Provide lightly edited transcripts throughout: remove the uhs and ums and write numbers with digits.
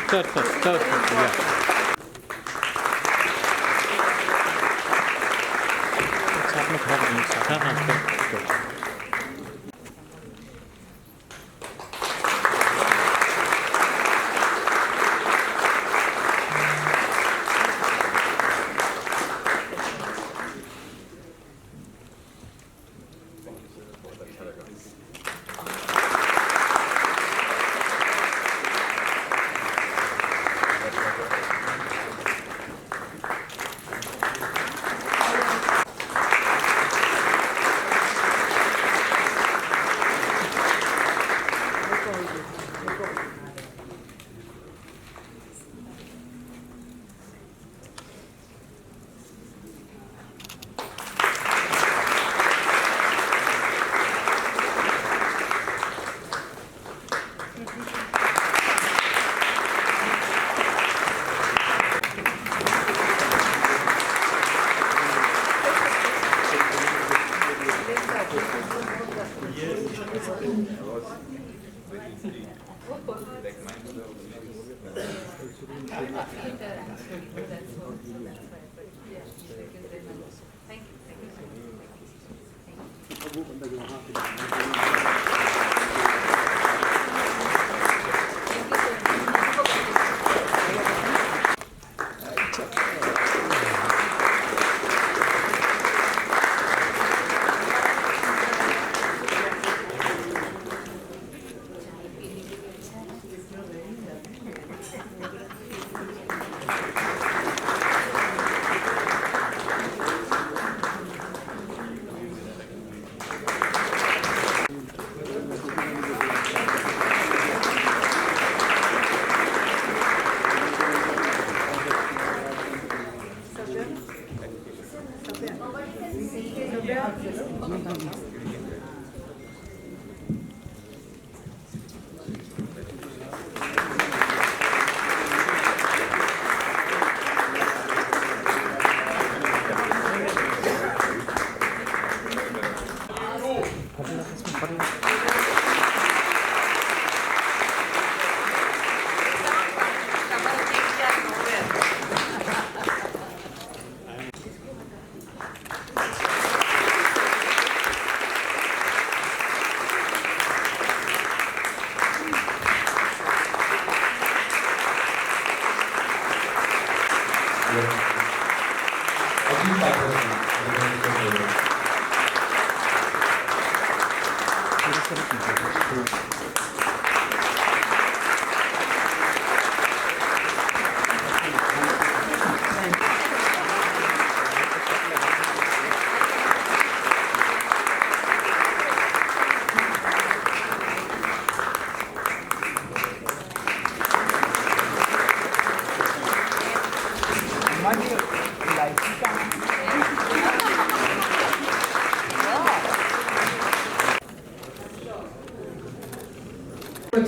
Sir, yeah. साथ में खड़ा करना साथ हाँ हाँ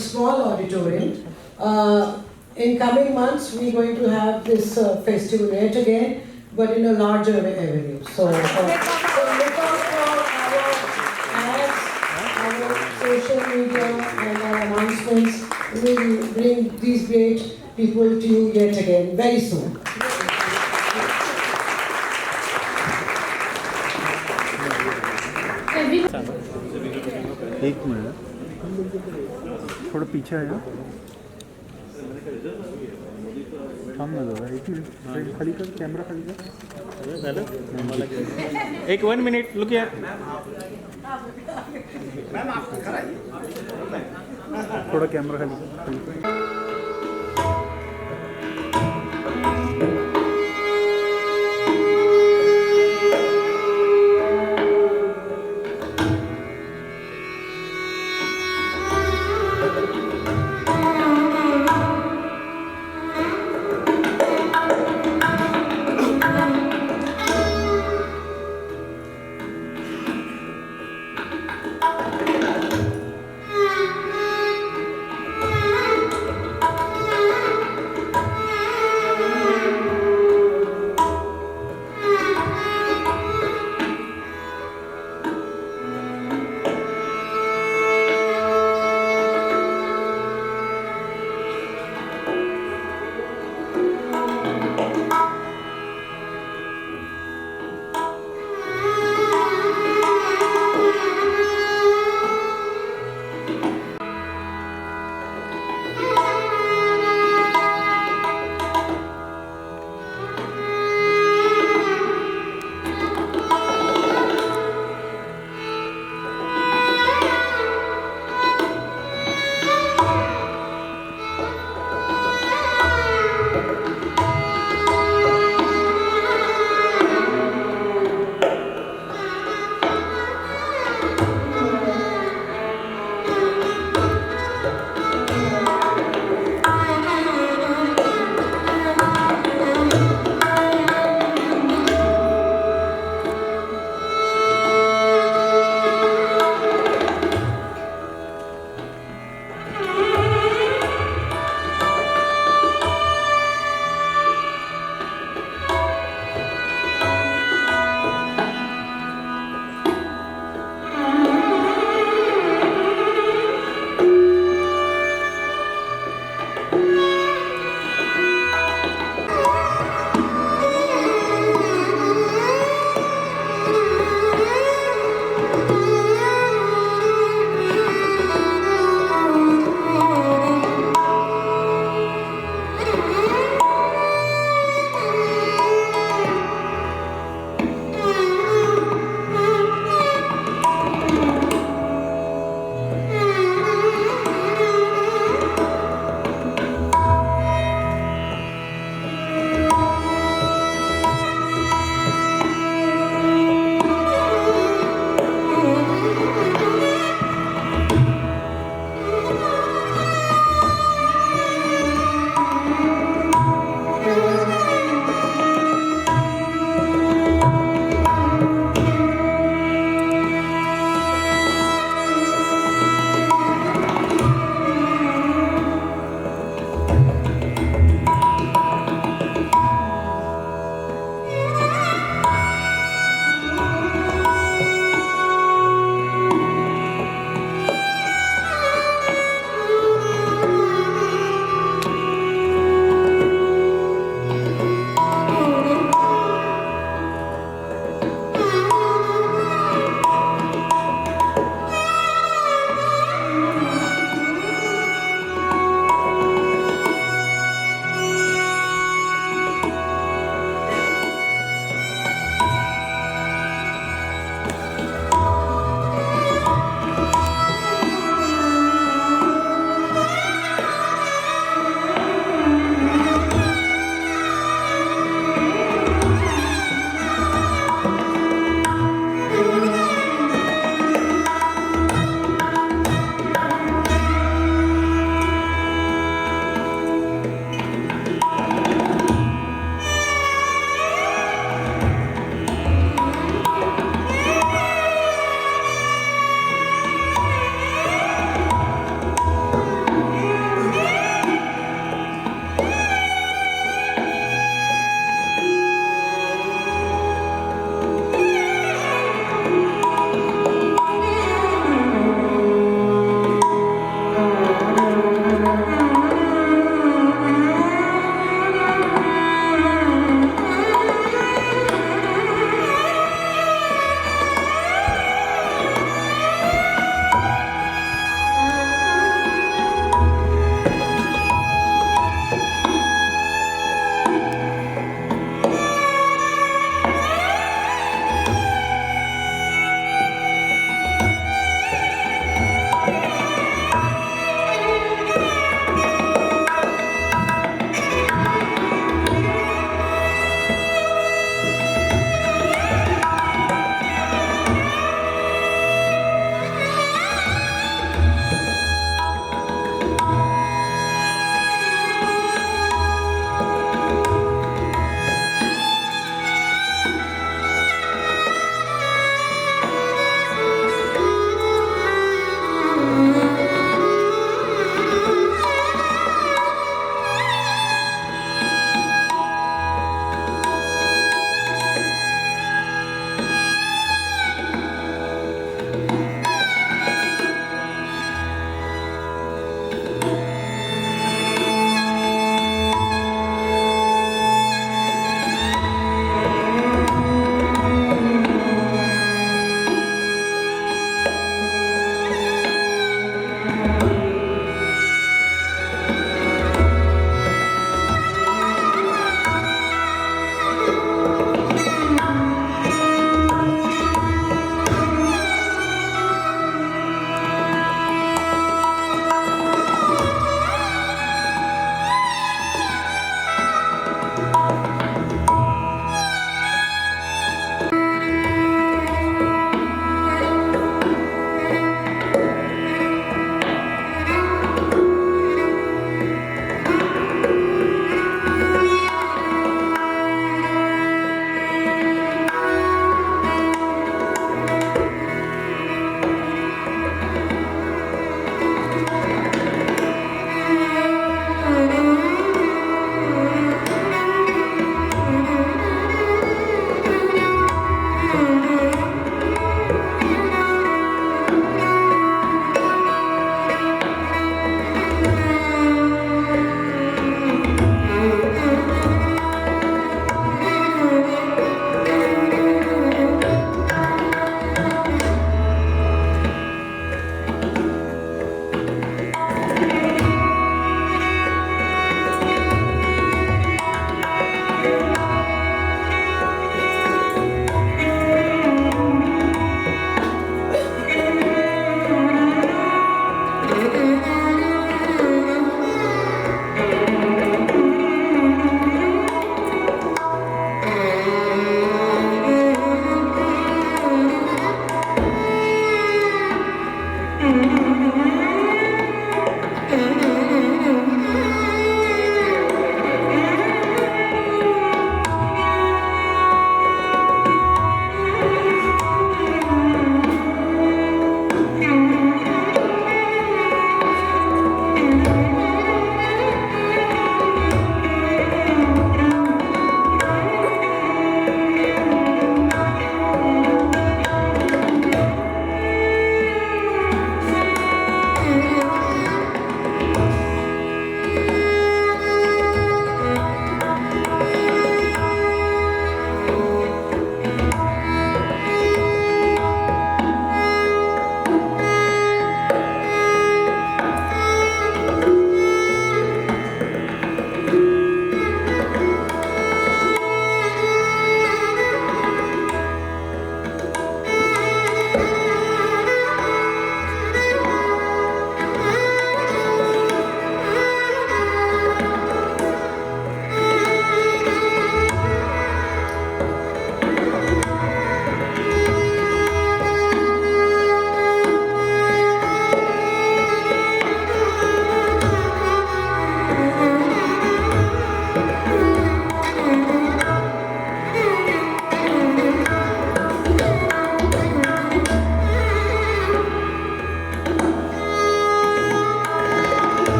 Small auditorium. In coming months, we're going to have this festival yet again, but in a larger avenue. So look out for our ads, our social media, and our announcements. We will bring these great people to you yet again very soon. एक minute थोड़ा पीछे आया थाम ना दादा एक minute खाली कर कैमरा खाली कर एक 1 मिनट लुक यार थोड़ा कैमरा खाली कर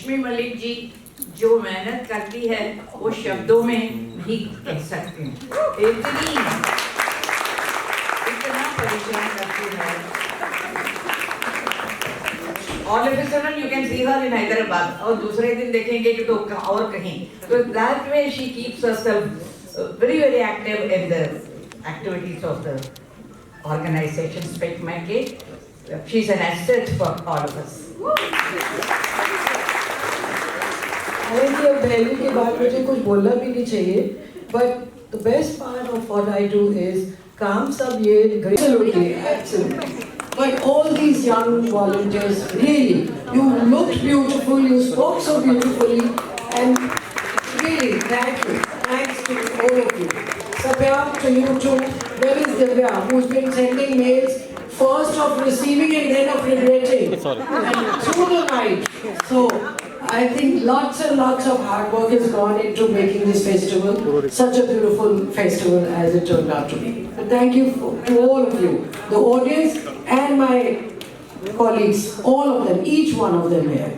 रेशमी मलिक जी जो मेहनत करती है वो शब्दों में नहीं कह सकती हूँ। इतना परिश्रम करती है। All of a sudden you can see her in Hyderabad और दूसरे दिन देखेंगे कि तो और कहीं। So that way she keeps herself very active in the activities of the organization. Speak Make. She's an asset for all of us. हालांकि अब पहले के बाद मुझे कुछ बोलना भी नहीं चाहिए, but the best part of what I do is काम सब ये absolutely. But all these young volunteers, really, you looked beautiful, you spoke so beautifully, and really, thank you. Thanks to all of you. Sabya, to you too. There is Divya, who's been sending mails, first of receiving and then of regretting. And through the night. So, I think lots and lots of hard work has gone into making this festival such a beautiful festival as it turned out to be. But thank you to all of you, the audience and my colleagues, all of them, each one of them here.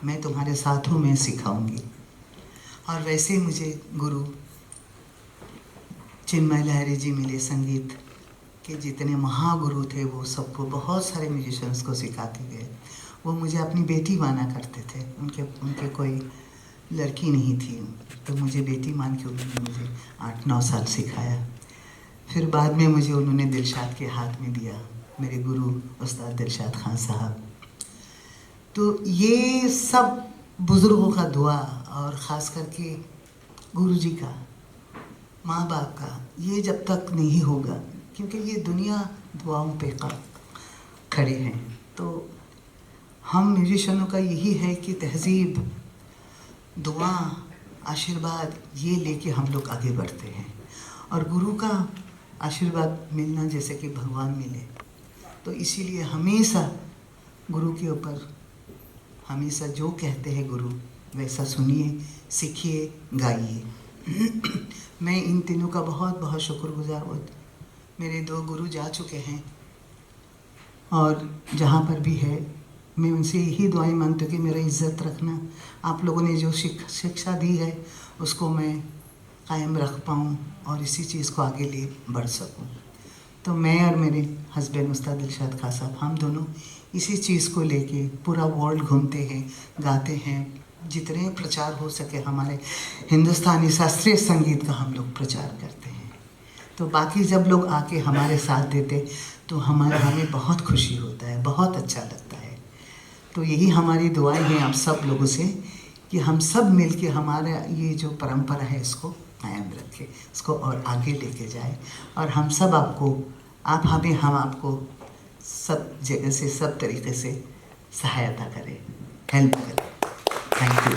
मैं तुम्हारे साथों में सिखाऊंगी। और वैसे ही मुझे गुरु चिन्मय लहरी जी मिले। संगीत के जितने महागुरु थे वो सबको, बहुत सारे म्यूजिशियंस को सिखाते गए। वो मुझे अपनी बेटी माना करते थे। उनके कोई लड़की नहीं थी, तो मुझे बेटी मान के उन्होंने मुझे 8-9 साल सिखाया। फिर बाद में मुझे उन्होंने दिलशाद के हाथ में दिया, मेरे गुरु उस्ताद दिलशाद खान साहब। तो ये सब बुज़ुर्गों का दुआ और ख़ास करके गुरु जी का, माँ बाप का, ये जब तक नहीं होगा, क्योंकि ये दुनिया दुआओं पे खड़े हैं। तो हम म्यूजिशियनों का यही है कि तहज़ीब, दुआ, आशीर्वाद ये लेके हम लोग आगे बढ़ते हैं। और गुरु का आशीर्वाद मिलना जैसे कि भगवान मिले, तो इसीलिए हमेशा गुरु के ऊपर, हमेशा जो कहते हैं गुरु वैसा सुनिए, सीखिए, गाइए। मैं इन तीनों का बहुत बहुत शुक्रगुजार हूँ। मेरे 2 गुरु जा चुके हैं और जहाँ पर भी है मैं उनसे यही दुआएं मांगती हूँ कि मेरा इज़्ज़त रखना, आप लोगों ने जो शिक्षा दी है उसको मैं कायम रख पाऊँ और इसी चीज़ को आगे ले बढ़ सकूँ। तो मैं और मेरे हस्बैंड उस्ताद दिलशाद खान साहब, हम दोनों इसी चीज़ को लेके पूरा वर्ल्ड घूमते हैं, गाते हैं। जितने प्रचार हो सके हमारे हिंदुस्तानी शास्त्रीय संगीत का हम लोग प्रचार करते हैं। तो बाकी जब लोग आके हमारे साथ देते तो हमें बहुत खुशी होता है, बहुत अच्छा लगता है। तो यही हमारी दुआएं हैं आप सब लोगों से कि हम सब मिलके हमारा ये जो परंपरा है इसको कायम रखें, इसको और आगे लेके जाए। और हम सब हम आपको सब जगह से, सब तरीके से सहायता करें, हेल्प करें। Thank you.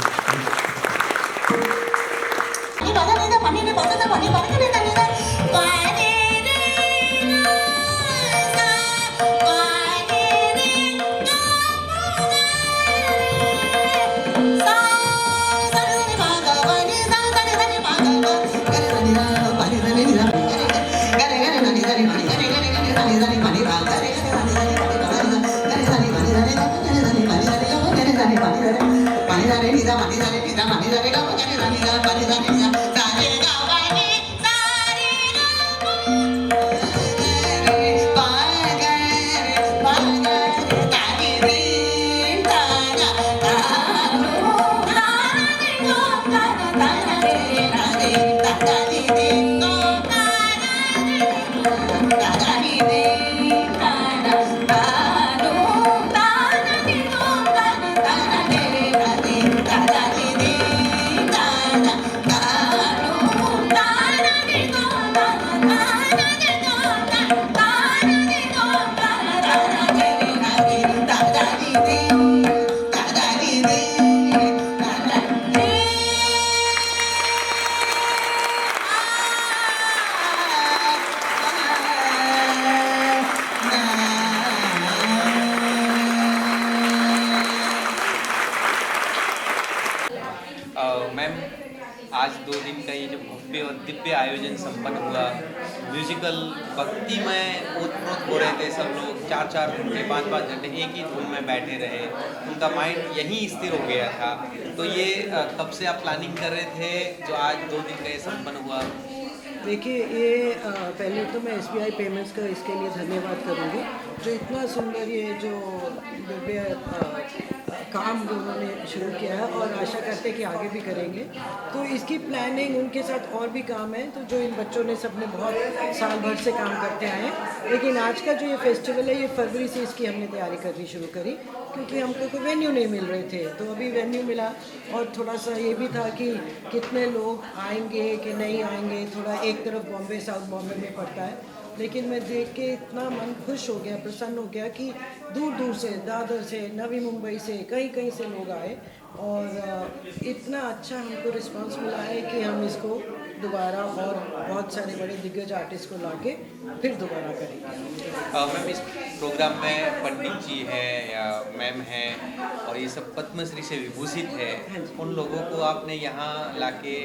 मैम, आज 2 दिन का ये जो भव्य और दिव्य आयोजन संपन्न हुआ, म्यूजिकल भक्तिमय ओतप्रोत हो रहे थे सब लोग, 4-4 घंटे 5-5 घंटे एक ही धुन में बैठे रहे, उनका माइंड यहीं स्थिर हो गया था। तो ये कब से आप प्लानिंग कर रहे थे जो आज 2 दिन का ये संपन्न हुआ? देखिए, ये पहले तो मैं SBI पेमेंट्स का इसके लिए धन्यवाद करूँगी, जो इतना सुंदर ये जो दिव्य काम उन्होंने शुरू किया है और आशा करते हैं कि आगे भी करेंगे। तो इसकी प्लानिंग, उनके साथ और भी काम है, तो जो इन बच्चों ने सबने बहुत साल भर से काम करते आए हैं। लेकिन आज का जो ये फेस्टिवल है, ये फरवरी से इसकी हमने तैयारी करनी शुरू करी, क्योंकि हमको कोई वेन्यू नहीं मिल रहे थे। तो अभी वेन्यू मिला और थोड़ा सा ये भी था कि कितने लोग आएंगे कि नहीं आएंगे। थोड़ा एक तरफ बॉम्बे, साउथ बॉम्बे में पड़ता है, लेकिन मैं देख के इतना मन खुश हो गया, प्रसन्न हो गया कि दूर दूर से, दादर से, नवी मुंबई से, कहीं कहीं से लोग आए और इतना अच्छा हमको रिस्पांस मिला है कि हम इसको दोबारा और बहुत सारे बड़े दिग्गज आर्टिस्ट को लाके फिर दोबारा करेंगे। मैम इस प्रोग्राम में पंडित जी है या मैम है और ये सब पद्मश्री से विभूषित है, उन लोगों को आपने यहाँ लाके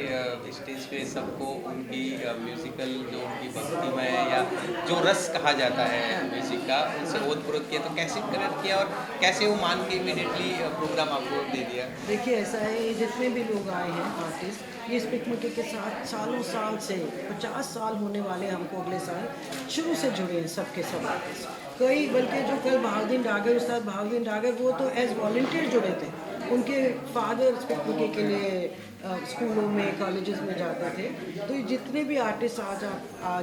स्टेज पे सबको उनकी म्यूजिकल जो उनकी भक्तिमय या जो रस कहा जाता है म्यूजिक का, उनसे ओतप्रोत किया, तो कैसे कनेक्ट किया और कैसे वो मान के इमीडिएटली प्रोग्राम आपको दे दिया? देखिए ऐसा है, ये जितने भी लोग आए हैं आर्टिस्ट, ये स्पिक मके के साथ सालों साल से 50 साल होने वाले हमको अगले साल शुरू से जुड़े हैं सबके सब आर्टिस्ट। कई बल्कि जो कल बहाउद्दीन डागर, उस्ताद बहाउद्दीन डागर, वो तो एज वॉल्टियर जुड़े थे। उनके फादर स्पिक मके के लिए स्कूलों में कॉलेजेस में जाते थे। तो ये जितने भी आर्टिस्ट आज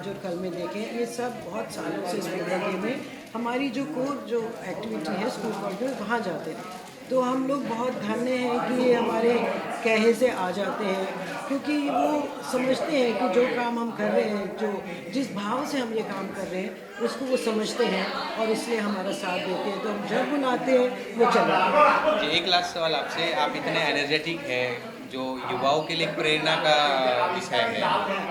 और कल में देखें, ये सब बहुत सालों से स्पिक मके में हमारी जो कोर जो एक्टिविटी है स्कूल कॉलेज में वहाँ जाते थे। तो हम लोग बहुत धन्य हैं कि ये हमारे कहे से आ जाते हैं, क्योंकि वो समझते हैं कि जो काम हम कर रहे हैं, जो जिस भाव से हम ये काम कर रहे हैं उसको वो समझते हैं और इसलिए हमारा साथ देते हैं। तो हम जब बुलाते हैं वो चलते हैं। जी, एक लास्ट सवाल आपसे, आप इतने एनर्जेटिक है जो युवाओं के लिए प्रेरणा का विषय है,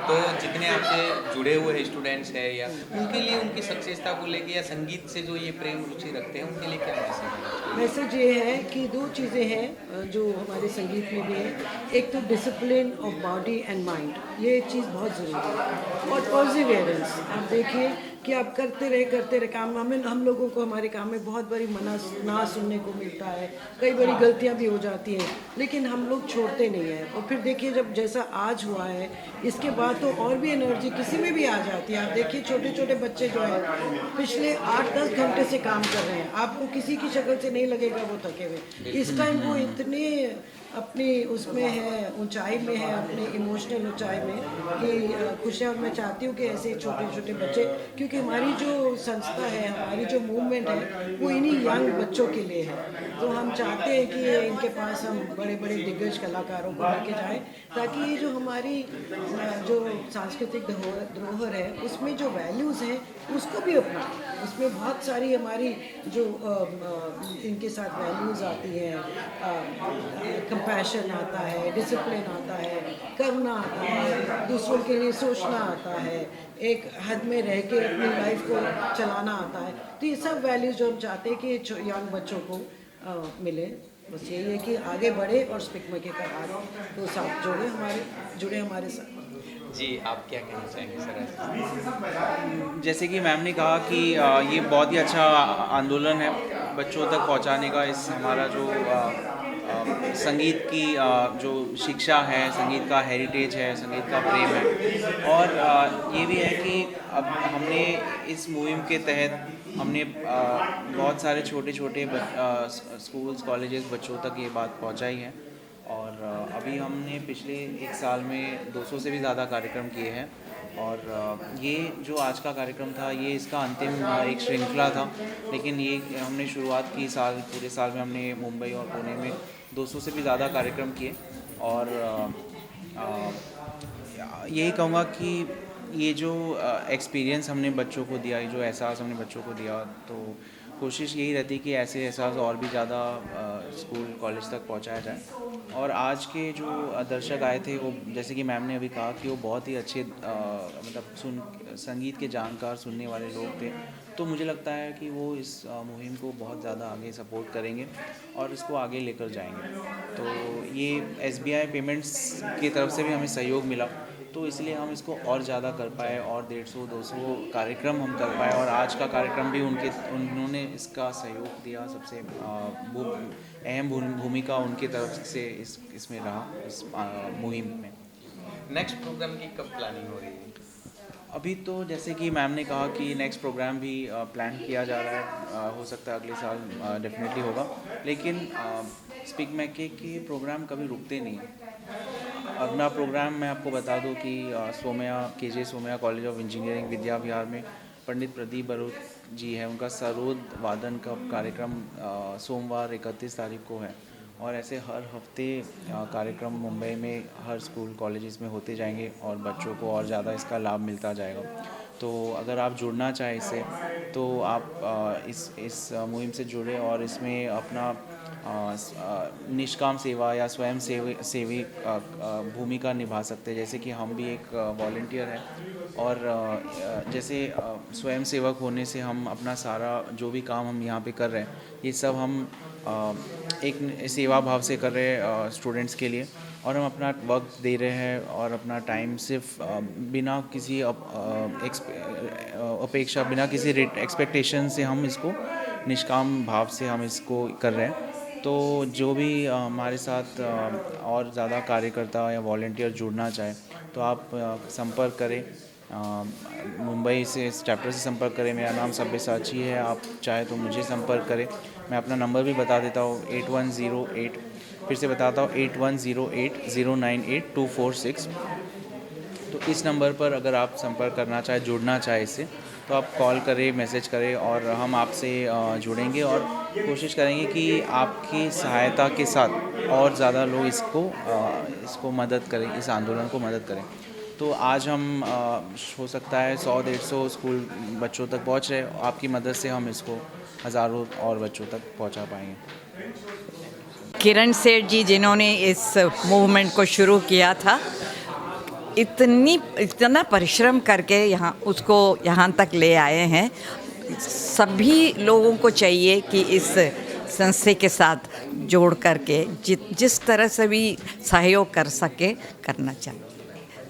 तो जितने आपसे जुड़े हुए स्टूडेंट्स हैं या उनके लिए उनकी सक्सेसता को लेके या संगीत से जो ये प्रेम रुचि रखते हैं उनके लिए क्या मैसेज है? मैसेज ये है कि दो चीज़ें हैं जो हमारे संगीत में भी है। एक तो discipline of body and mind, ये चीज़ बहुत ज़रूरी है, और परसिवियरेंस। आप देखिए कि आप करते रहे काम में, हम लोगों को हमारे काम में बहुत बड़ी मना ना सुनने को मिलता है, कई बड़ी गलतियां भी हो जाती हैं, लेकिन हम लोग छोड़ते नहीं हैं। और फिर देखिए जब जैसा आज हुआ है, इसके बाद तो और भी एनर्जी किसी में भी आ जाती है। आप देखिए छोटे छोटे बच्चे जो हैं पिछले 8-10 घंटे से काम कर रहे हैं, आपको किसी की शक्ल से नहीं लगेगा वो थके हुए। इस टाइम वो इतने अपनी उसमें है, ऊंचाई में है, अपने इमोशनल ऊंचाई में कि खुश है। और मैं चाहती हूँ कि ऐसे छोटे छोटे बच्चे, क्योंकि हमारी जो संस्था है, हमारी जो मूवमेंट है वो इन्हीं यंग बच्चों के लिए है। तो हम चाहते हैं कि इनके पास हम बड़े बड़े दिग्गज कलाकारों को लेके जाएं, ताकि ये जो हमारी जो सांस्कृतिक धरोहर है उसमें जो वैल्यूज़ हैं उसको भी अपनाएं। उसमें बहुत सारी हमारी जो इनके साथ वैल्यूज़ आती हैं, कंपैशन आता है, डिसिप्लिन आता है, करुणा आता है, दूसरों के लिए सोचना आता है, एक हद में रह के अपनी लाइफ को चलाना आता है। तो ये सब वैल्यूज़ जो हम चाहते हैं कि यंग बच्चों को मिले। बस यही है कि आगे बढ़े और स्पिक मके का हाथ तो साथ जुड़े हमारे साथ। जी, आप क्या कहना चाहेंगे सर? जैसे कि मैम ने कहा कि ये बहुत ही अच्छा आंदोलन है बच्चों तक पहुंचाने का। इस हमारा जो संगीत की जो शिक्षा है, संगीत का हेरिटेज है, संगीत का प्रेम है, और ये भी है कि अब हमने इस मुहिम के तहत हमने बहुत सारे छोटे छोटे स्कूल्स कॉलेजेस बच्चों तक ये बात पहुंचाई है। और अभी हमने पिछले 1 साल में 200 से भी ज़्यादा कार्यक्रम किए हैं, और ये जो आज का कार्यक्रम था ये इसका अंतिम एक श्रृंखला था। लेकिन ये हमने शुरुआत की पूरे साल में हमने मुंबई और पुणे में 200 से भी ज़्यादा कार्यक्रम किए। और यही कहूँगा कि ये जो एक्सपीरियंस हमने बच्चों को दिया, ये जो एहसास हमने बच्चों को दिया, तो कोशिश यही रहती कि ऐसे एहसास और भी ज़्यादा स्कूल कॉलेज तक पहुंचाया जाए। और आज के जो दर्शक आए थे वो, जैसे कि मैम ने अभी कहा, कि वो बहुत ही अच्छे मतलब संगीत के जानकार, सुनने वाले लोग थे। तो मुझे लगता है कि वो इस मुहिम को बहुत ज़्यादा आगे सपोर्ट करेंगे और इसको आगे लेकर जाएंगे। तो ये SBI पेमेंट्स की तरफ से भी हमें सहयोग मिला, तो इसलिए हम इसको और ज़्यादा कर पाए और 150-200 कार्यक्रम हम कर पाए। और आज का कार्यक्रम भी उन्होंने इसका सहयोग दिया। सबसे अहम भूमिका उनकी तरफ से इसमें रहा, इस मुहिम में। नेक्स्ट प्रोग्राम की कब प्लानिंग हो रही है? अभी तो जैसे कि मैम ने कहा कि नेक्स्ट प्रोग्राम भी प्लान किया जा रहा है, हो सकता है अगले साल डेफिनेटली होगा। लेकिन स्पिक मके के प्रोग्राम कभी रुकते नहीं हैं। अपना प्रोग्राम मैं आपको बता दूं कि KJ Somaiya college of engineering Vidya Vihar में पंडित प्रदीप बरोत जी हैं, उनका सरोद वादन का कार्यक्रम सोमवार 31 तारीख को है। और ऐसे हर हफ्ते कार्यक्रम मुंबई में हर स्कूल कॉलेजेस में होते जाएंगे और बच्चों को और ज़्यादा इसका लाभ मिलता जाएगा। तो अगर आप जुड़ना चाहें इससे, तो आप इस मुहिम से जुड़े और इसमें अपना निष्काम सेवा या स्वयं सेवी भूमिका निभा सकते हैं। जैसे कि हम भी एक वॉलंटियर हैं और जैसे स्वयं सेवक होने से हम अपना सारा जो भी काम हम यहाँ पे कर रहे हैं ये सब हम एक सेवा भाव से कर रहे हैं स्टूडेंट्स के लिए, और हम अपना वक्त दे रहे हैं और अपना टाइम सिर्फ बिना किसी अपेक्षा, बिना किसी एक्सपेक्टेशन से हम इसको निष्काम भाव से हम इसको कर रहे हैं। तो जो भी हमारे साथ और ज़्यादा कार्यकर्ता या वॉलंटियर जुड़ना चाहे तो आप संपर्क करें, मुंबई से इस चैप्टर से संपर्क करें। मेरा नाम सब्यसाची है, आप चाहे तो मुझे संपर्क करें। मैं अपना नंबर भी बता देता हूँ 8108, फिर से बताता हूँ 8108098246। तो इस नंबर पर अगर आप संपर्क करना चाहे, जुड़ना चाहे इससे, तो आप कॉल करें, मैसेज करें और हम आपसे जुड़ेंगे और कोशिश करेंगे कि आपकी सहायता के साथ और ज़्यादा लोग इसको मदद करें, इस आंदोलन को मदद करें। तो आज हम हो सकता है 100-150 स्कूल बच्चों तक पहुंच रहे, आपकी मदद से हम इसको हज़ारों और बच्चों तक पहुंचा पाएंगे। किरण सेठ जी जिन्होंने इस मूवमेंट को शुरू किया था, इतना परिश्रम करके उसको यहाँ तक ले आए हैं। सभी लोगों को चाहिए कि इस संस्था के साथ जोड़ करके जिस तरह से भी सहयोग कर सके करना चाहिए।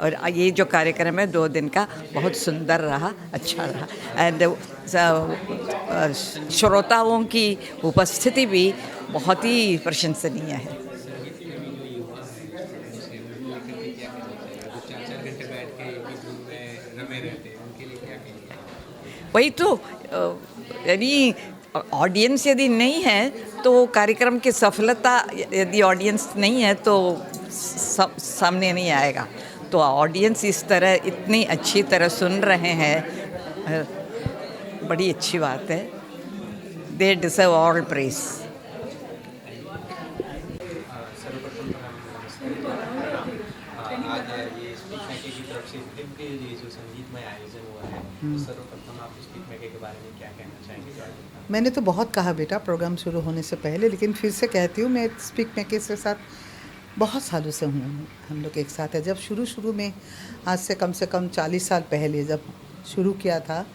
और ये जो कार्यक्रम है 2 दिन का बहुत सुंदर रहा, अच्छा रहा। एंड श्रोताओं की उपस्थिति भी बहुत ही प्रशंसनीय है। वही तो, यानी ऑडियंस यदि नहीं है तो कार्यक्रम की सफलता, यदि ऑडियंस नहीं है तो सामने नहीं आएगा। तो ऑडियंस इस तरह इतनी अच्छी तरह सुन रहे हैं, बड़ी अच्छी बात है। They deserve all praise. आज ये स्पीक मैके की तरफ से दिव्य ये जो संगीतमय आयोजन हुआ है, तो सर्वप्रथम आप स्पीक मैके के बारे में क्या कहना चाहेंगे? मैंने तो बहुत कहा बेटा प्रोग्राम शुरू होने से पहले, लेकिन फिर से कहती हूँ, मैं स्पीक मैके के साथ बहुत सालों से हूँ। हम लोग एक साथ है। जब शुरू में आज से कम 40 साल पहले जब शुरू किया था,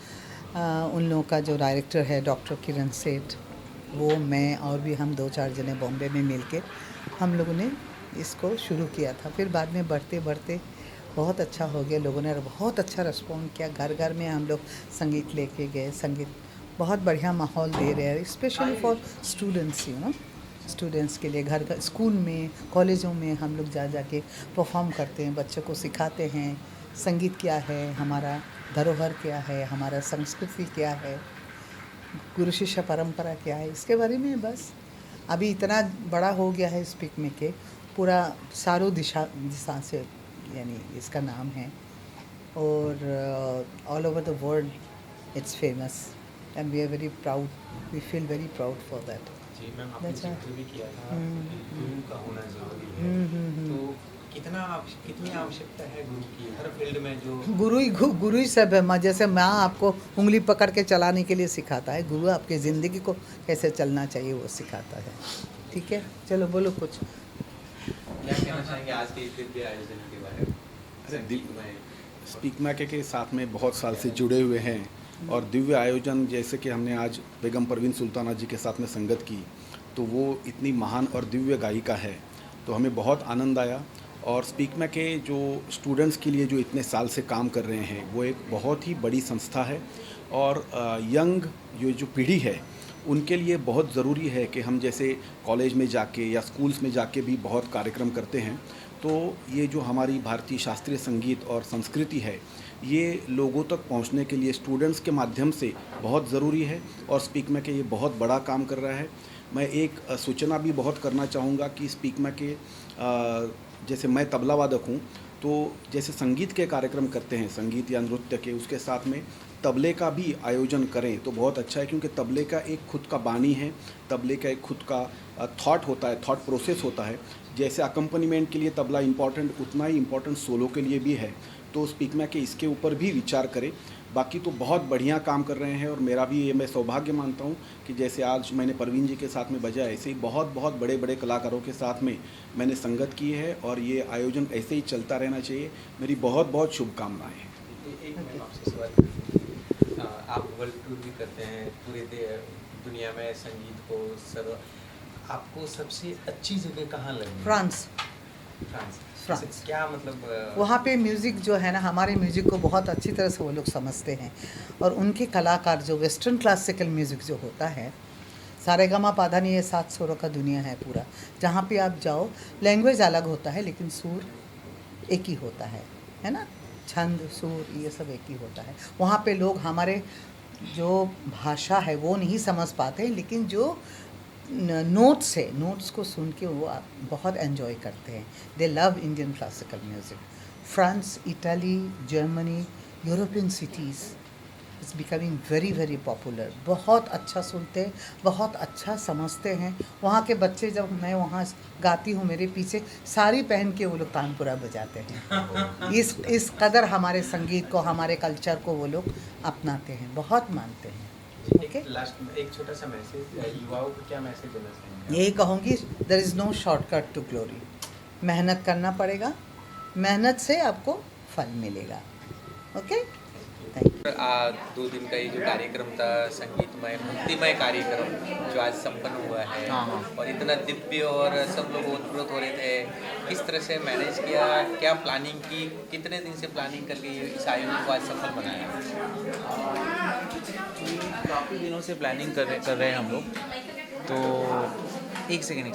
उन लोगों का जो डायरेक्टर है डॉक्टर किरण सेठ, वो, मैं और भी हम 2-4 जने बॉम्बे में मिलके हम लोगों ने इसको शुरू किया था। फिर बाद में बढ़ते बहुत अच्छा हो गया। लोगों ने बहुत अच्छा रिस्पॉन्ड किया। घर घर में हम लोग संगीत लेके गए। संगीत बहुत बढ़िया माहौल दे रहे हैं, स्पेशली फॉर स्टूडेंट्स, स्टूडेंट्स के लिए। घर स्कूल में, कॉलेजों में हम लोग जा के परफॉर्म करते हैं, बच्चों को सिखाते हैं संगीत क्या है, हमारा धरोहर क्या है, हमारा संस्कृति क्या है, गुरु शिष्य परंपरा क्या है, इसके बारे में। बस अभी इतना बड़ा हो गया है स्पीक मैके, पूरा सारों दिशा से, यानी इसका नाम है, और all over the world it's famous and we are very proud, we feel very proud for that. जी मैम, आपने जिक्र भी किया था गुरु का होना जरूरी है, तो कितनी आवश्यकता है गुरु की हर फील्ड में? जो गुरु ही सब है। जैसे माँ आपको उंगली पकड़ के चलाने के लिए सिखाता है, गुरु आपके ज़िंदगी को कैसे चलना चाहिए वो सिखाता है। ठीक है, चलो बोलो कुछ। क्या कहना चाहेंगे आज के इस दिव्य आयोजन के बारे में? स्पीक मैके के साथ में बहुत साल से जुड़े हुए हैं, और दिव्य आयोजन जैसे कि हमने आज बेगम परवीन सुल्ताना जी के साथ में संगत की, तो वो इतनी महान और दिव्य गायिका है, तो हमें बहुत आनंद आया। और स्पीक मैके जो स्टूडेंट्स के लिए जो इतने साल से काम कर रहे हैं, वो एक बहुत ही बड़ी संस्था है, और यंग जो पीढ़ी है उनके लिए बहुत ज़रूरी है कि हम जैसे कॉलेज में जाके या स्कूल्स में जाके भी बहुत कार्यक्रम करते हैं, तो ये जो हमारी भारतीय शास्त्रीय संगीत और संस्कृति है, ये लोगों तक पहुंचने के लिए स्टूडेंट्स के माध्यम से बहुत ज़रूरी है, और स्पीक मैके ये बहुत बड़ा काम कर रहा है। मैं एक सूचना भी बहुत करना चाहूँगा कि स्पीक मैके, जैसे मैं तबला वादक हूँ, तो जैसे संगीत के कार्यक्रम करते हैं, संगीत या नृत्य के, उसके साथ में तबले का भी आयोजन करें तो बहुत अच्छा है, क्योंकि तबले का एक खुद का बानी है, तबले का एक खुद का थॉट होता है, थॉट प्रोसेस होता है। जैसे अकम्पनीमेंट के लिए तबला इम्पॉर्टेंट, उतना ही इम्पॉर्टेंट सोलो के लिए भी है। तो स्पीक मैके इसके ऊपर भी विचार करें। बाकी तो बहुत बढ़िया काम कर रहे हैं, और मेरा भी ये, मैं सौभाग्य मानता हूँ कि जैसे आज मैंने परवीन जी के साथ में बजा, ऐसे ही बहुत बड़े बड़े कलाकारों के साथ में मैंने संगत की है, और ये आयोजन ऐसे ही चलता रहना चाहिए। मेरी बहुत शुभकामनाएँ हैं। एक मैं आपसे सवाल करूँ। आप वर्ल्ड टूर भी करते हैं पूरे दुनिया में संगीत को सर, आपको सबसे अच्छी जगह कहाँ लगी? फ्रांस। फ्रांस। फ्रांस। क्या मतलब वहाँ पे म्यूज़िक जो है ना, हमारे म्यूज़िक को बहुत अच्छी तरह से वो लोग समझते हैं, और उनके कलाकार जो वेस्टर्न क्लासिकल म्यूज़िक जो होता है, सारेगामा पाधा नहीं, ये 7 सुरों का दुनिया है पूरा। जहाँ पे आप जाओ, लैंग्वेज अलग होता है लेकिन सुर एक ही होता है ना, छंद सुर ये सब एक ही होता है। वहाँ पे लोग हमारे जो भाषा है वो नहीं समझ पाते हैं, लेकिन जो नोट्स है, नोट्स को सुन के वो बहुत एंजॉय करते हैं। दे love Indian classical music. France, Italy, Germany, European cities it's becoming very very popular. बहुत अच्छा सुनते हैं, बहुत अच्छा समझते हैं। वहाँ के बच्चे, जब मैं वहाँ गाती हूँ, मेरे पीछे साड़ी पहन के वो लोग तानपुरा बजाते हैं। इस कदर हमारे संगीत को, हमारे कल्चर को वो लोग अपनाते हैं, बहुत मानते हैं। ओके, लास्ट में एक छोटा सा मैसेज, युवाओं को क्या मैसेज देना चाहेंगे? यही कहूँगी, there is no shortcut to glory. मेहनत करना पड़ेगा, मेहनत से आपको फल मिलेगा। Okay, thank you. 2 दिन का ये जो कार्यक्रम था, संगीतमय भक्तिमय कार्यक्रम जो आज संपन्न हुआ है, और इतना दिव्य और सब लोग ओतप्रोत हो रहे थे, किस तरह से मैनेज किया, क्या प्लानिंग की, कितने दिन से प्लानिंग करके इस आयोजन को आज सफल बनाया? काफ़ी दिनों से प्लानिंग कर रहे हैं हम लोग। तो एक सेकेंड